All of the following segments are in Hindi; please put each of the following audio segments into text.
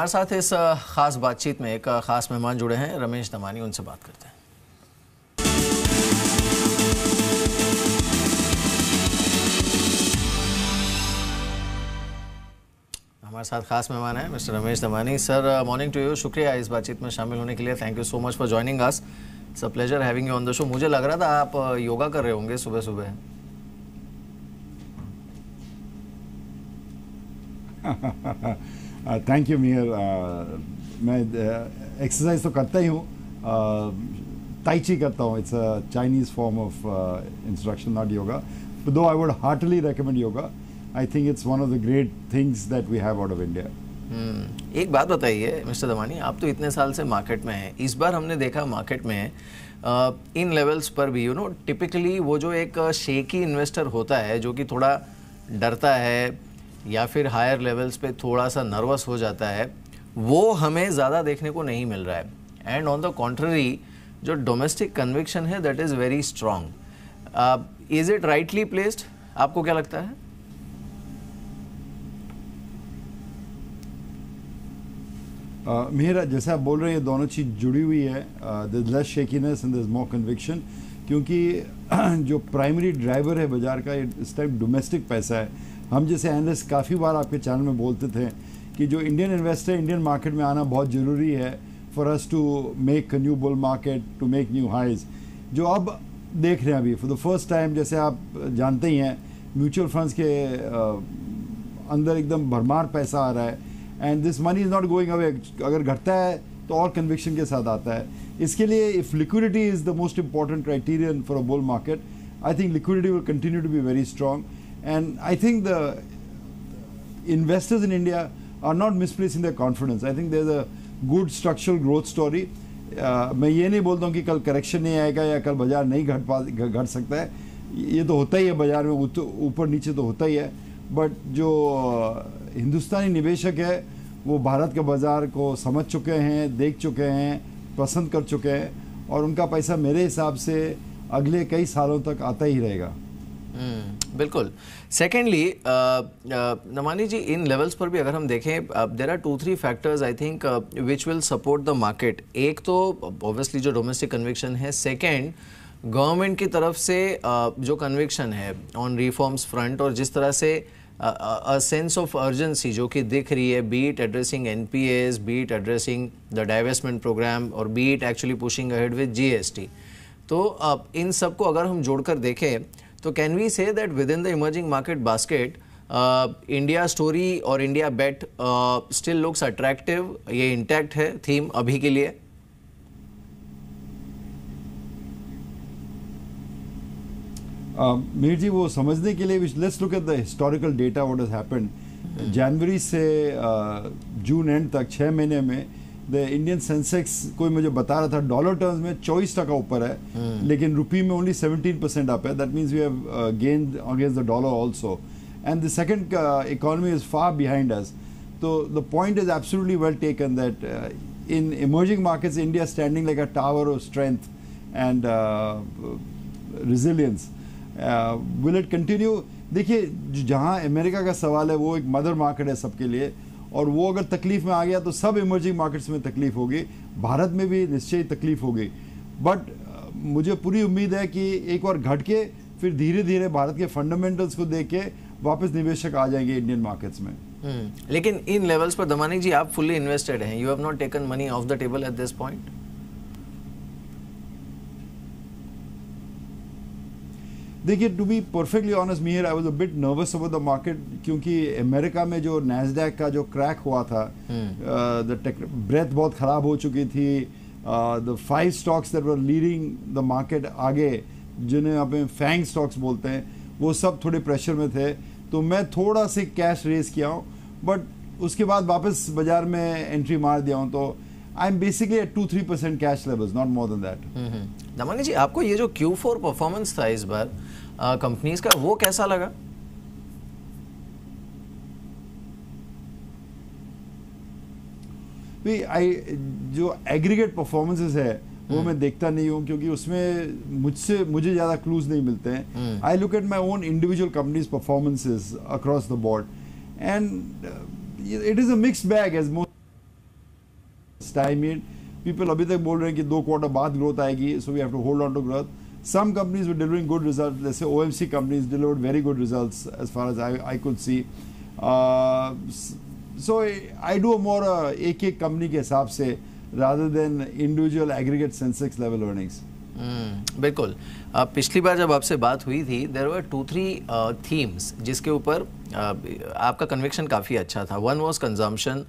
हमारे साथ इस खास बातचीत में एक खास मेहमान जुड़े हैं, रमेश दमानी, उनसे बात करते हैं। हमारे साथ खास मेहमान हैं mister Ramesh Damani. Sir, morning to you. शुक्रिया इस बातचीत में शामिल होने के लिए। Thank you so much for joining us. It's a pleasure having you on the show. मुझे लग रहा था आप योगा कर रहे होंगे सुबह सुबह। Thank you Mihir. मैं एक्सरसाइज तो करता ही हूँ, ताई ची करता हूँ। It's a Chinese form of instruction, not yoga, though I would heartily recommend yoga. I think it's one of the great things that we have out of India. एक बात बताइए मिस्टर दमानी, आप तो इतने साल से मार्केट में हैं, इस बार हमने देखा मार्केट में इन लेवल्स पर भी टिपिकली वो जो एक शेकी इन्वेस्टर होता है जो कि थोड़ा डरता है या फिर हायर लेवल्स पे थोड़ा सा नर्वस हो जाता है, वो हमें ज़्यादा देखने को नहीं मिल रहा है। एंड ऑन द कॉन्ट्ररी जो डोमेस्टिक कन्विक्शन है that is very strong. Is it rightly placed? आपको क्या लगता है? मिहिर, जैसे आप बोल रहे हैं, ये दोनों चीज़ जुड़ी हुई है। There is less shakiness and there is more conviction, क्योंकि जो प्राइमरी ड्राइवर है बाजार का इस टाइम डोमेस्टिक पैसा है। हम जैसे एनालिस्ट काफ़ी बार आपके चैनल में बोलते थे कि जो इंडियन इन्वेस्टर इंडियन मार्केट में आना बहुत ज़रूरी है for us to make new bull market, to make new highs. जो अब देख रहे हैं अभी फॉर द फर्स्ट टाइम, जैसे आप जानते ही हैं, म्यूचुअल फंड्स के अंदर एकदम भरमार पैसा आ रहा है and this money is not going away. अगर घटता है तो और कन्विक्शन के साथ आता है। इसके लिए if liquidity is the most important criterion for a bull market, I think liquidity will continue to be very strong. And I think the investors in India are not misplacing their confidence. I think there's a good structural growth story. मैं ये नहीं बोलता हूँ कि कल करेक्शन नहीं आएगा या कल बाजार नहीं घट सकता है। ये तो होता ही है बाजार में, ऊपर नीचे तो होता ही है। बट जो हिंदुस्तानी निवेशक है वो भारत के बाजार को समझ चुके हैं, देख चुके हैं, पसंद कर चुके हैं, और उनका पैसा मेरे हिसाब से अगले कई सालों तक आता ही रहेगा। बिल्कुल। सेकेंडली नमानी जी, इन लेवल्स पर भी अगर हम देखें, there are 2-3 factors I think which will support the market. एक तो ऑब्वियसली जो डोमेस्टिक कन्विक्शन है, सेकेंड गवर्नमेंट की तरफ से जो कन्विक्शन है ऑन रिफॉर्म्स फ्रंट, और जिस तरह से अ सेंस ऑफ अर्जेंसी जो कि दिख रही है, be it addressing NPAs, be it addressing the divestment programme, और be it actually pushing ahead with GST। तो इन सबको अगर हम जोड़कर देखें तो can we say that within the emerging market basket India story और India bet still looks attractive? ये इंटैक्ट है थीम अभी के लिए? मीर जी, वो समझने के लिए let's look at the historical data what has happened. जनवरी से जून एंड तक 6 महीने में द इंडियन सेंसेक्स, कोई मुझे बता रहा था, डॉलर टर्म्स में 24% ऊपर है, लेकिन रुपी में ओनली 17% अप है। That means we have gained against the dollar also, and the second economy is far behind us. तो the point is absolutely well taken that in emerging markets India standing like a tower of strength and resilience. Will it continue? देखिए, जहाँ अमेरिका का सवाल है वो एक मदर मार्केट है सबके लिए, और वो अगर तकलीफ में आ गया तो सब इमर्जिंग मार्केट्स में तकलीफ होगी, भारत में भी निश्चय तकलीफ होगी। बट मुझे पूरी उम्मीद है कि एक बार घट के फिर धीरे धीरे भारत के फंडामेंटल्स को देख के वापस निवेशक आ जाएंगे इंडियन मार्केट्स में। लेकिन इन लेवल्स पर दमानी जी आप फुल्ली इन्वेस्टेड हैं, you have not taken money off the table at this point? देखिए, to be perfectly honest Mihir, I was a bit nervous about the market, क्योंकि अमेरिका में जो नैस्डैक का जो क्रैक हुआ था, द ब्रेथ बहुत ख़राब हो चुकी थी। The 5 stocks that were leading the market आगे, जिन्हें आप फैंग स्टॉक्स बोलते हैं, वो सब थोड़े प्रेशर में थे। तो मैं थोड़ा से कैश रेज किया हूँ, बट उसके बाद वापस बाजार में एंट्री मार दिया हूँ। तो I am basically at 2-3% cash levels, not more than that. Damani ji, आपको ये जो Q4 परफॉर्मेंस था इस बार कंपनीज का, वो कैसा लगा? जो एग्रीगेट परफॉर्मेंसेस है वो मैं देखता नहीं हूँ, क्योंकि उसमें मुझे ज़्यादा क्लूज नहीं मिलते हैं। I look at my own individual companies performances across the board, and it is a mixed bag as most. stymied. People अभी तक बोल रहे हैं कि 2 क्वार्टर बाद ग्रोथ आएगी, so we have to hold on to growth. Some companies were delivering good results. Let's say OMC companies delivered very good results as far as I could see. So I do more एक company के हिसाब से rather than individual aggregate Sensex level earnings. बिल्कुल। पिछली बार जब आपसे बात हुई थी, देयर वर 2-3 थीम्स जिसके ऊपर आपका कन्विक्शन काफ़ी अच्छा था। One was consumption,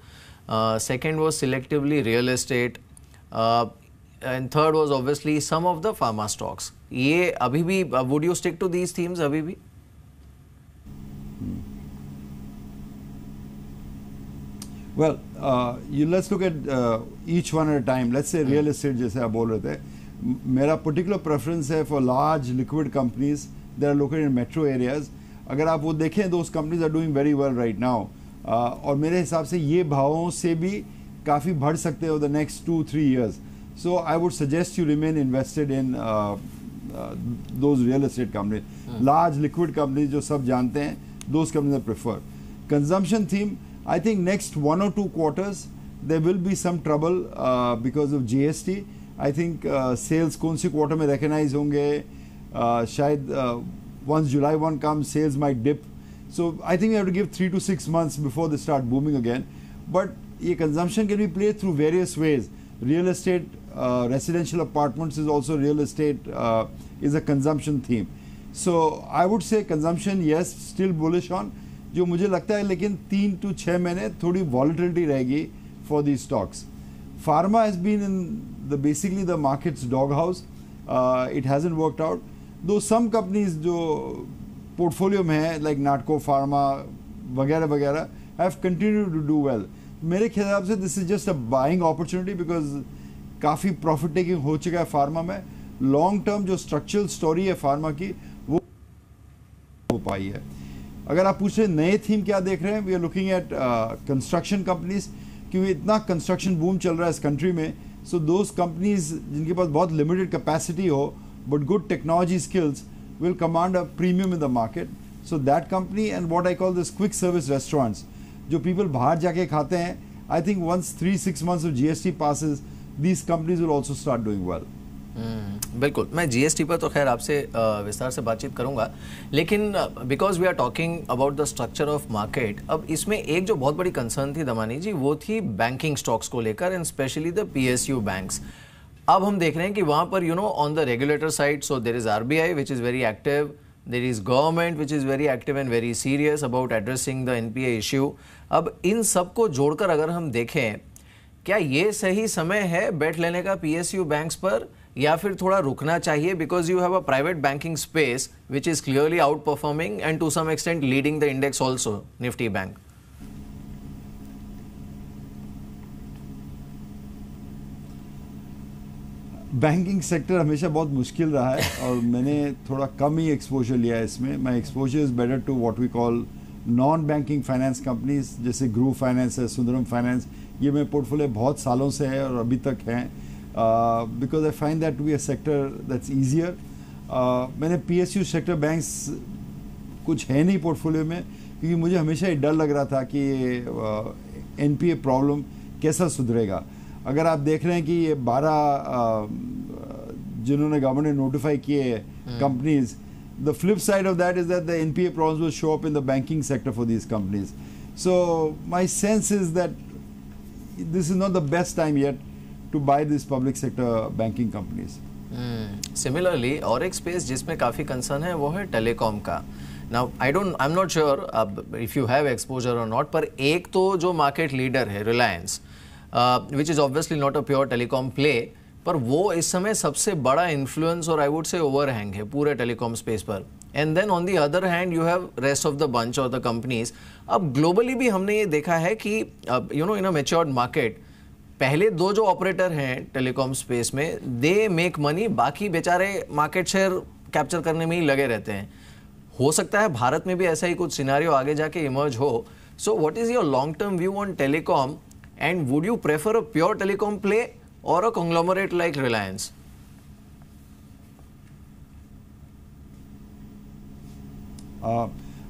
second was selectively real estate, and third was obviously some of the pharma stocks. ये अभी भी, would you stick to these themes अभी भी? Well, let's look at each one at a time. Let's say real estate जैसे आप बोल रहे थे, मेरा particular preference है for large liquid companies that are located in metro areas. अगर आप वो देखें, those companies are doing very well right now. और मेरे हिसाब से ये भावों से भी काफ़ी बढ़ सकते हैं over the next 2-3 years. So I would suggest you remain invested in those real estate companies. Large liquid companies जो सब जानते हैं, those companies I prefer. Consumption theme, I think next 1 or 2 quarters there will be some trouble because of GST. I think sales कौन सी quarter में recognize होंगे, शायद once July 1 comes, sales might dip. So I think you have to give 3 to 6 months before they start booming again. But ये consumption can be played through various ways. Real estate, residential apartments is also real estate, is a consumption theme. So I would say consumption, yes, still bullish on. जो मुझे लगता है लेकिन 3 to 6 महीने थोड़ी volatility रहेगी for these stocks. Pharma has been in basically the market's doghouse. It hasn't worked out. Though some companies जो portfolio में है like Natco Pharma वगैरह वगैरह have continued to do well. मेरे ख्याल से this is just a buying opportunity because काफ़ी profit taking हो चुका है फार्मा में. Long term जो structural story है फार्मा की वो हो पाई है. अगर आप पूछ रहे नए थीम क्या देख रहे हैं, we are looking at construction companies, क्योंकि इतना कंस्ट्रक्शन बूम चल रहा है इस कंट्री में. सो दोज कंपनीज जिनके पास बहुत लिमिटेड कैपेसिटी हो but good technology skills will command a premium in the market. So that company and what I call this quick service restaurants जो पीपल बाहर जाके खाते हैं, I think once 3-6 months of GST passes, these companies will also start doing well. बिल्कुल, मैं जीएसटी पर तो खैर आपसे विस्तार से बातचीत करूंगा, लेकिन because we are talking about the structure of market, अब इसमें एक जो बहुत बड़ी कंसर्न थी दमानी जी, वो थी बैंकिंग स्टॉक्स को लेकर and specially the PSU banks. अब हम देख रहे हैं कि वहाँ पर you know on the regulator side, so there is RBI which is very active, there is government which is very active and very serious about addressing the NPA issue. अब इन सब को जोड़कर अगर हम देखें, क्या ये सही समय है बेट लेने का PSU बैंक्स पर, या फिर थोड़ा रुकना चाहिए, because you have a private banking space which is clearly outperforming and to some extent leading the index also, Nifty bank? Banking sector हमेशा बहुत मुश्किल रहा है और मैंने थोड़ा कम ही एक्सपोजर लिया है इसमें. My exposure is better to what we call non banking finance companies, जैसे ग्रुप फाइनेंस है, सुंदरम फाइनेंस. ये मेरे पोर्टफोलियो बहुत सालों से है और अभी तक हैं, because I find that to be a sector that's easier. मैंने PSU सेक्टर बैंक्स कुछ है नहीं पोर्टफोलियो में, क्योंकि मुझे हमेशा ये डर लग रहा था कि NPA प्रॉब्लम कैसा सुधरेगा. अगर आप देख रहे हैं कि ये 12 जिन्होंने गवर्नमेंट ने नोटिफाई किए companies, the flip side of that is that the NPA problems will show up in the banking sector for these companies. So my sense is that this is not the best time yet to buy these public sector banking companies. Similarly, और एक स्पेस जिसमें काफ़ी कंसर्न है वो है टेलीकॉम का. Now I'm not sure if you have exposure or not, पर एक तो जो मार्केट लीडर है Reliance, which is obviously not a pure telecom play, पर वो इस समय सबसे बड़ा इन्फ्लुएंस और आई वुड से ओवरहैंग है पूरे टेलीकॉम स्पेस पर. And then on the other hand you have rest of the bunch और द कंपनीज. अब ग्लोबली भी हमने ये देखा है कि you know in a matured market, पहले 2 जो ऑपरेटर हैं टेलीकॉम स्पेस में, दे मेक मनी, बाकी बेचारे मार्केट शेयर कैप्चर करने में ही लगे रहते हैं. हो सकता है भारत में भी ऐसा ही कुछ सिनारियो आगे जाके इमर्ज हो. So what is your long term view on telecom, and would you prefer a pure telecom play or a conglomerate like Reliance?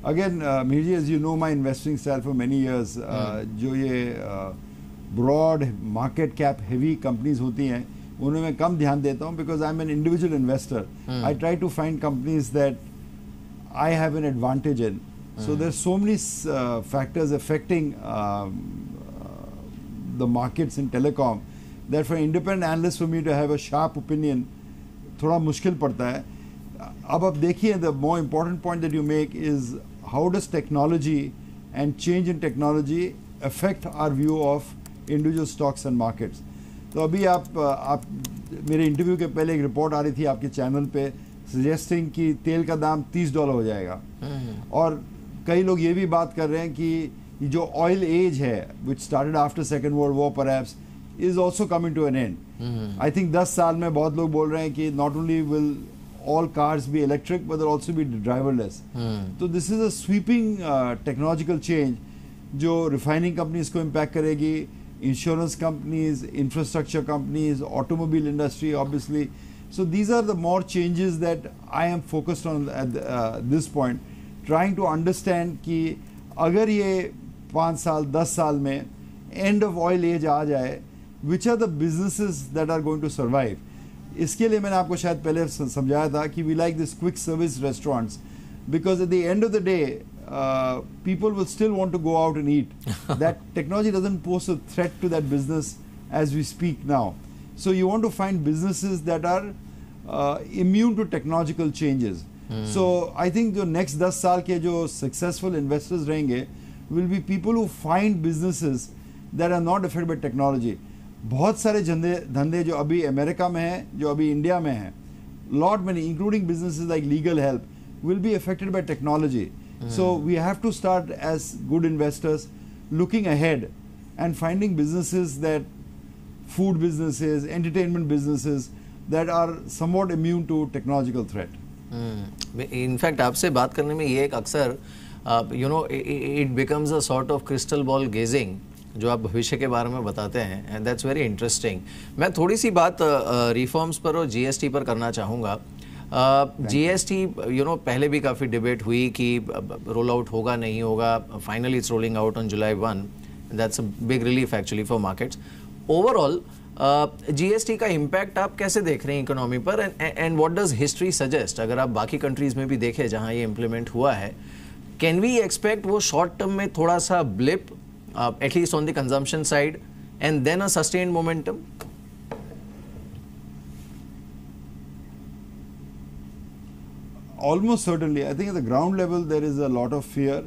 Again, Mirji, as you know my investing style for many years, जो ये broad market cap heavy companies होती हैं उन्हें मैं कम ध्यान देता हूँ, because I am an individual investor. I try to find companies that I have an advantage in. So there's so many factors affecting the markets in telecom that for independent analysts for me to have a sharp opinion थोड़ा मुश्किल पड़ता है. अब आप देखिए, the more important point that you make is how does technology and change in technology affect our view of individual stocks and markets. तो अभी आप मेरे इंटरव्यू के पहले एक रिपोर्ट आ रही थी आपके चैनल पे सजेस्टिंग कि तेल का दाम $30 हो जाएगा, और कई लोग ये भी बात कर रहे हैं कि जो ऑयल एज है which started after second world war perhaps is also coming to an end. I think 10 साल में बहुत लोग बोल रहे हैं कि not only will all cars be electric but they'll also be driverless. So this is a sweeping technological change जो refining companies को impact करेगी, insurance companies, infrastructure companies, automobile industry obviously. So these are the more changes that I am focused on at this point, trying to understand कि अगर ये 5 साल 10 साल में end of oil age आ जाए, which are the businesses that are going to survive. इसके लिए मैंने आपको शायद पहले समझाया था कि we like this quick service restaurants because at the end of the day people will still want to go out and eat. That technology doesn't pose a threat to that business as we speak now. So you want to find businesses that are immune to technological changes. So I think जो next 10 साल के जो successful investors रहेंगे will be people who find businesses that are not affected by technology. बहुत सारे धंधे जो अभी अमेरिका में हैं, जो अभी इंडिया में हैं, lot many including businesses like legal help will be affected by technology. So we have to start as good investors looking ahead and finding businesses that food businesses, entertainment businesses that are somewhat immune to technological threat. In fact आपसे बात करने में ये एक अक्सर you know it becomes a sort of crystal ball gazing जो आप भविष्य के बारे में बताते हैं, एंड दैट्स वेरी इंटरेस्टिंग. मैं थोड़ी सी बात रिफॉर्म्स पर और जीएसटी पर करना चाहूँगा. जीएसटी यू नो पहले भी काफ़ी डिबेट हुई कि रोल आउट होगा नहीं होगा. Finally it's rolling out on July 1. That's a big relief actually for markets. Overall GST का इम्पैक्ट आप कैसे देख रहे हैं इकोनॉमी पर, and what does history suggest? अगर आप बाकी कंट्रीज में भी देखें जहाँ ये इम्प्लीमेंट हुआ है, कैन वी एक्सपेक्ट वो शॉर्ट टर्म में थोड़ा सा blip at least on the consumption side and then a sustained momentum? Almost certainly. I think at the ground level there is a lot of fear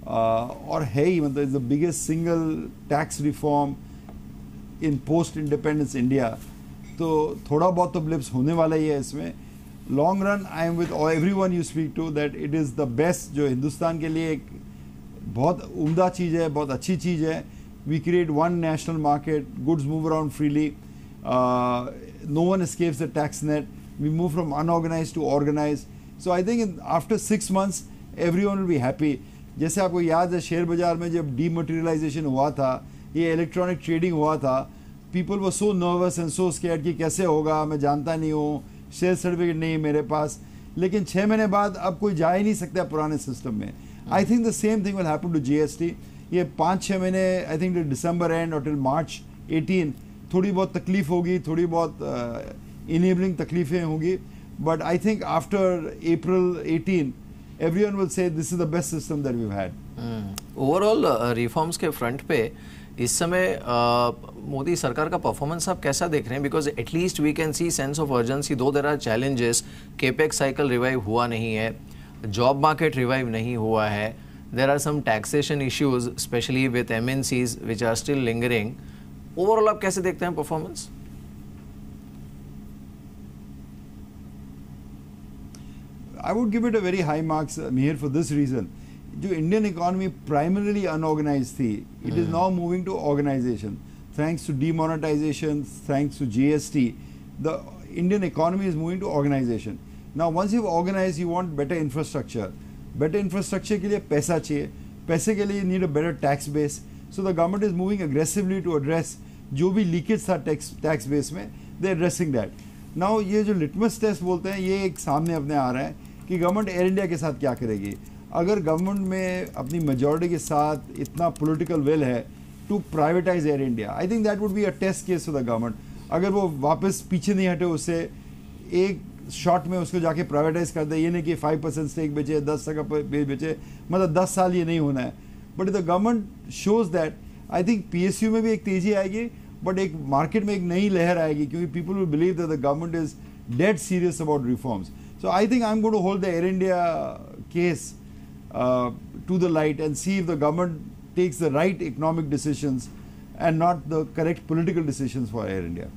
और है ही, मतलब it's the biggest single tax reform in post independence India. तो थोड़ा बहुत तो blips होने वाला ही है इसमें. Long run I am with everyone you speak to that it is the best जो हिंदुस्तान के लिए एक बहुत उम्दा चीज़ है, बहुत अच्छी चीज़ है. We create one national market, goods move around freely, no one escapes the tax net, we move from unorganise to organise. So I think after 6 months everyone will be happy. जैसे आपको याद है शेयर बाजार में जब डीमटेरियलाइजेशन हुआ था, ये इलेक्ट्रॉनिक ट्रेडिंग हुआ था, people were so nervous and so scared कि कैसे होगा, मैं जानता नहीं हूँ, शेयर सर्टिफिकेट नहीं है मेरे पास. लेकिन 6 महीने बाद अब कोई जा ही नहीं सकता पुराने सिस्टम में. I think the same thing will happen to GST. ये 5-6 महीने आई थिंक दिसंबर एंड और टिल March 18 थोड़ी बहुत तकलीफ होगी, थोड़ी बहुत इनेबलिंग तकलीफें होंगी, but I think after April 18 everyone will say this is the best system that we've had. Overall reforms के फ्रंट पे इस समय मोदी सरकार का परफॉर्मेंस आप कैसा देख रहे हैं? Because at least we can see sense of urgency, though there are challenges. Capex cycle revive हुआ नहीं है, जॉब मार्केट रिवाइव नहीं हुआ है, there are some taxation issues specially with MNCs which are still lingering. Overall आप कैसे देखते हैं performance? I would give it a very high marks, Mihir, for this reason. जो इंडियन इकोनॉमी प्राइमरीली अनऑर्गेनाइज थी, it is now moving to organisation. Thanks to demonetisation, thanks to GST, the Indian economy is moving to organisation. Now once you've organized, you want better infrastructure. Better infrastructure के लिए पैसा चाहिए, पैसे के लिए you need a better tax base. So the government is moving aggressively to address जो भी leakage था tax base में, they're addressing that. Now ये जो litmus test बोलते हैं, ये एक सामने अपने आ रहा है कि गवर्नमेंट एयर इंडिया के साथ क्या करेगी. अगर गवर्नमेंट में अपनी मेजॉरिटी के साथ इतना पॉलिटिकल विल है to privatize Air India. I think that would be a test case for the government. अगर वो वापस पीछे नहीं हटे उससे एक शॉट में उसको जाके प्राइवेटाइज कर दे, ये नहीं कि 5% स्टेक बेचे 10% बेचे, मतलब 10 साल ये नहीं होना है. But the government shows that I think PSU में भी एक तेजी आएगी, बट एक मार्केट में एक नई लहर आएगी क्योंकि people will believe that the government is dead serious about reforms. So I think I am going to hold the Air India case to the light and see if the government takes the right economic decisions and not the correct political decisions for Air India.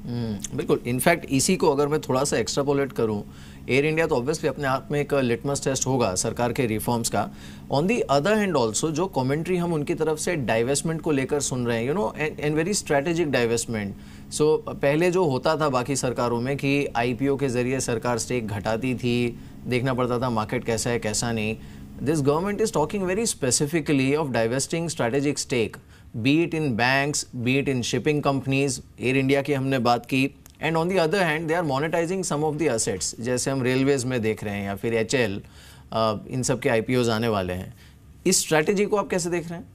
बिल्कुल. इनफैक्ट इसी को अगर मैं थोड़ा सा एक्स्ट्रापोलेट करूं, एयर इंडिया तो ऑब्वियसली अपने आप में एक लिटमस टेस्ट होगा सरकार के रिफॉर्म्स का. On the other hand also जो कमेंट्री हम उनकी तरफ से डाइवेस्टमेंट को लेकर सुन रहे हैं, you know, and very strategic divestment. So पहले जो होता था बाकी सरकारों में कि IPO के जरिए सरकार स्टेक घटाती थी, देखना पड़ता था मार्केट कैसा है कैसा नहीं. This government is talking very specifically of divesting strategic stake, be it in banks, be it in shipping companies. Air India की हमने बात की, and on the other hand they are monetizing some of the assets, जैसे हम रेलवेज में देख रहे हैं या फिर HL, इन सब के IPOs आने वाले हैं. इस स्ट्रैटेजी को आप कैसे देख रहे हैं?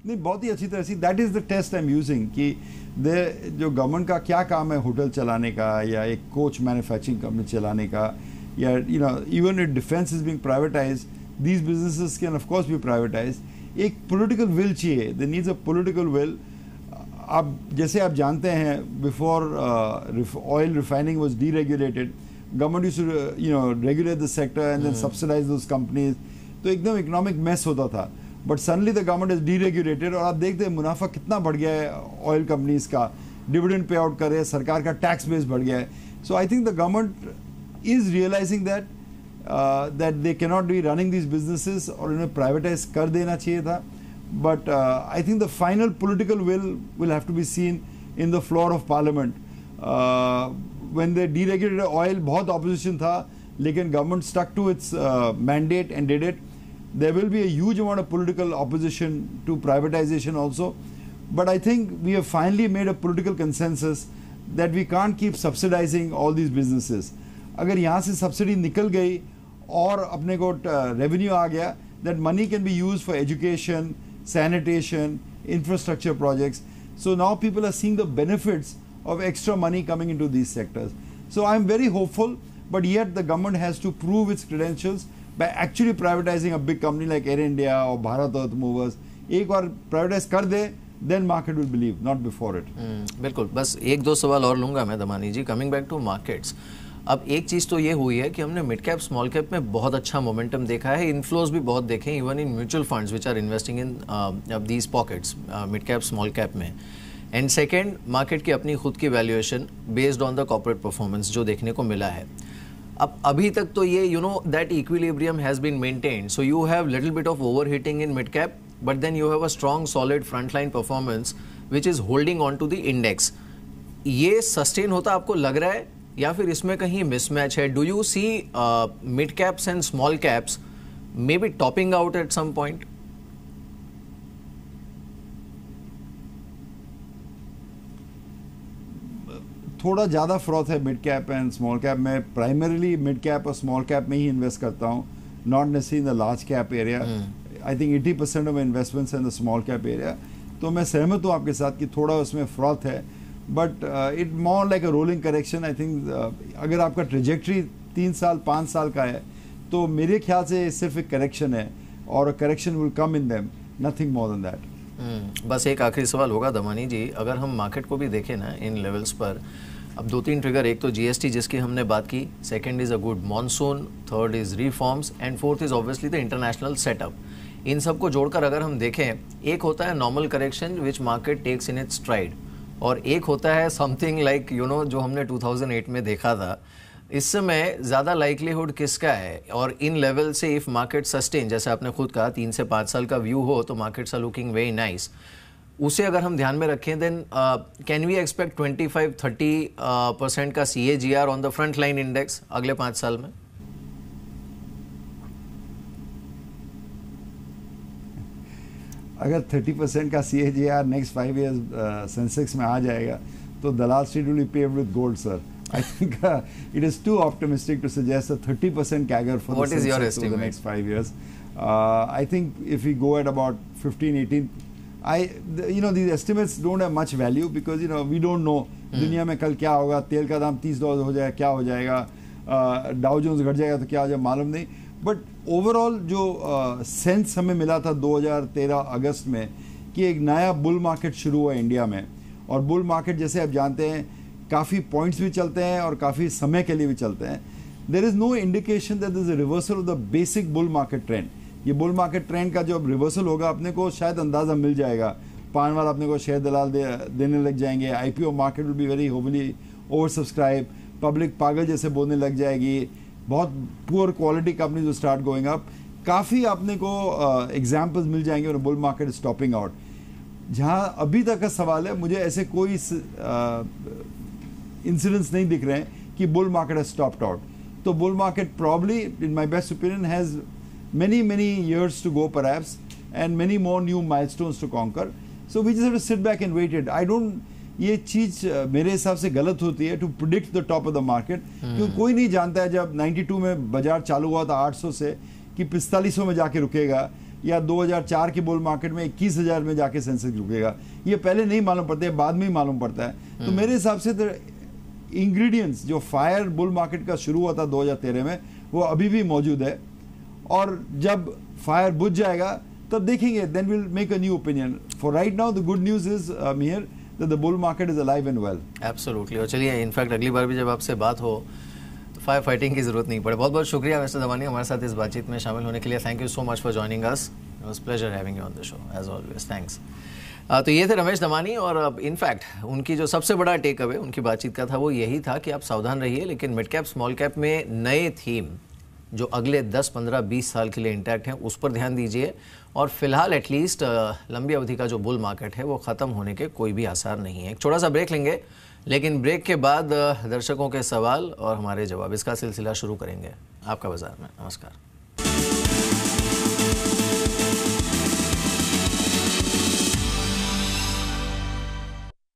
नहीं, बहुत ही अच्छी तरह से that is the test I am using कि जो गवर्नमेंट का क्या काम है होटल चलाने का या एक कोच मैन्युफैक्चरिंग कंपनी चलाने का, या you know even if defence is being privatised, these businesses can of course be privatised. एक पॉलिटिकल विल चाहिए, they needs a political will. आप जैसे आप जानते हैं before oil refining was deregulated, government used to you know regulate the sector and then subsidise those companies, तो एकदम इकोनॉमिक मेस होता था. But suddenly the government is deregulated और आप देखते हैं मुनाफा कितना बढ़ गया है ऑयल कंपनीज का, डिविडेंड पे आउट कर रहे हैं, सरकार का टैक्स बेस बढ़ गया है. So I think the government is realising that they can not be running these businesses और इन्हें प्राइवेटाइज कर देना चाहिए था. But I think the final political will have to be seen in the floor of parliament. When they deregulated oil बहुत ऑपोजिशन था, लेकिन government stuck to its mandate and did it. There will be a huge amount of political opposition to privatization also, but I think we have finally made a political consensus that we can't keep subsidizing all these businesses. अगर यहाँ से subsidy निकल गई और अपने को revenue आ गया, that money can be used for education, sanitation, infrastructure projects. So now people are seeing the benefits of extra money coming into these sectors. So I'm very hopeful, but yet the government has to prove its credentials by actually privatizing a big company like Air India or Bharat Earth Movers. एक बार प्राइवेटाइज कर दे, then market will believe, not before it. बिल्कुल. बस एक दो सवाल और लूंगा मैं दमानी जी. कमिंग बैक टू मार्केट्स, अब एक चीज़ तो ये हुई है कि हमने मिड कैप स्मॉल कैप में बहुत अच्छा मोमेंटम देखा है, इनफ्लोज भी बहुत देखे, even in mutual funds which are investing in these pockets mid cap small cap में. एंड सेकेंड, मार्केट की अपनी खुद की valuation based on the corporate performance जो देखने को मिला है. अब अभी तक तो ये you know that equilibrium has been maintained. So you have little bit of overheating in mid cap, but then you have a strong solid front line performance which is holding on to the index. ये सस्टेन होता आपको लग रहा है या फिर इसमें कहीं मिसमैच है? Do you see mid caps and small caps may be topping out at some point? थोड़ा ज़्यादा फ्रॉथ है mid cap and small cap में. प्राइमरीली मिड कैप और स्मॉल कैप में ही इन्वेस्ट करता हूँ, not necessary in the large cap area. I think 80% of investments in the small cap area. तो मैं सहमत हूँ आपके साथ कि थोड़ा उसमें फ्रॉथ है, but it more like a rolling correction. I think अगर आपका ट्रेजेक्ट्री 3 साल 5 साल का है तो मेरे ख्याल से सिर्फ एक करेक्शन है और correction will come in them, nothing more than that. बस एक आखिरी सवाल होगा दमानी जी, अगर हम मार्केट को भी देखें ना इन लेवल्स पर, अब 2-3 ट्रिगर, एक तो GST जिसकी हमने बात की, second is a good monsoon, third is reforms and fourth is obviously the international setup. इन सबको जोड़कर अगर हम देखें, एक होता है normal correction which market takes in its stride, और एक होता है समथिंग लाइक यू नो जो हमने 2008 में देखा था. इस समय ज़्यादा लाइकलीहुड किसका है? और इन लेवल से इफ़ मार्केट सस्टेन, जैसे आपने खुद कहा 3 से 5 साल का व्यू हो तो markets are looking very nice, उसे अगर हम ध्यान में रखें देन कैन वी एक्सपेक्ट 25-30% का CAGR on the front line index अगले 5 साल में? अगर 30% का CAGR नेक्स्ट 5 years सेंसेक्स में आ जाएगा तो Dalal Street will be paved with gold sir. I think it is too optimistic to suggest a 30% CAGR for the Sensex over the next 5 years. I think if we go at about 15, 18, these estimates don't have much value because we don't know दुनिया में कल क्या होगा, तेल का दाम $30 हो जाएगा, क्या हो जाएगा, डाउ जोन्स घट जाएगा तो क्या हो जाएगा, मालूम नहीं. बट ओवरऑल जो सेंस हमें मिला था 2013 अगस्त में कि एक नया बुल मार्केट शुरू हुआ इंडिया में, और बुल मार्केट जैसे आप जानते हैं काफ़ी पॉइंट्स भी चलते हैं और काफ़ी समय के लिए भी चलते हैं. There is no indication that is a reversal of the basic bull market trend. ये बुल मार्केट ट्रेंड का जो अब रिवर्सल होगा अपने को शायद अंदाज़ा मिल जाएगा. पान वाला अपने को शेयर दलाल देने लग जाएंगे, IPO market will be very wholly over subscribe, public पागल जैसे बोलने लग जाएगी, बहुत पुअर क्वालिटी कंपनी जो स्टार्ट गोइंग अप. काफ़ी अपने को एग्जाम्पल्स मिल जाएंगे और bull market is topping out. जहाँ अभी तक का सवाल है, मुझे ऐसे कोई इंसिडेंट्स नहीं दिख रहे हैं कि bull market has stopped out. तो bull market probably in my best opinion has many years to go perhaps and many more new milestones to conquer. So we just have to sit back and wait it. I don't, ये चीज़ मेरे हिसाब से गलत होती है to predict the top of the market, क्योंकि कोई नहीं जानता है जब 92 में बाजार चालू हुआ था 800 से कि 4500 में जाके रुकेगा, या 2004 के बुल मार्केट में 21,000 में जाके सेंसेक्स रुकेगा. ये पहले नहीं मालूम पड़ता है, बाद में ही मालूम पड़ता है. तो मेरे हिसाब से तो इंग्रेडिएंट्स जो फायर बुल मार्केट का शुरू हुआ था 2013 में वो अभी भी मौजूद है, और जब फायर बुझ जाएगा तब देखेंगे, then will make a new opinion. For right now the good news is Mihir that the bull market is alive and well. Absolutely. और चलिए इनफैक्ट अगली बार भी जब आपसे बात हो तो फायर फाइटिंग की जरूरत नहीं पड़े. बहुत बहुत शुक्रिया मिस्टर दमानी हमारे साथ इस बातचीत में शामिल होने के लिए. Thank you so much for joining us. It was pleasure having you on the show as always. Thanks. तो ये थे रमेश दमानी, और इनफैक्ट उनकी जो सबसे बड़ा टेक अवे उनकी बातचीत का था वो यही था कि आप सावधान रहिए, लेकिन मिड कैप स्मॉल कैप में नए थीम जो अगले 10, 15, 20 साल के लिए इंटैक्ट हैं उस पर ध्यान दीजिए. और फिलहाल एटलीस्ट लंबी अवधि का जो बुल मार्केट है वो ख़त्म होने के कोई भी आसार नहीं है. एक छोटा सा ब्रेक लेंगे, लेकिन ब्रेक के बाद दर्शकों के सवाल और हमारे जवाब, इसका सिलसिला शुरू करेंगे आपका बाजार में. नमस्कार.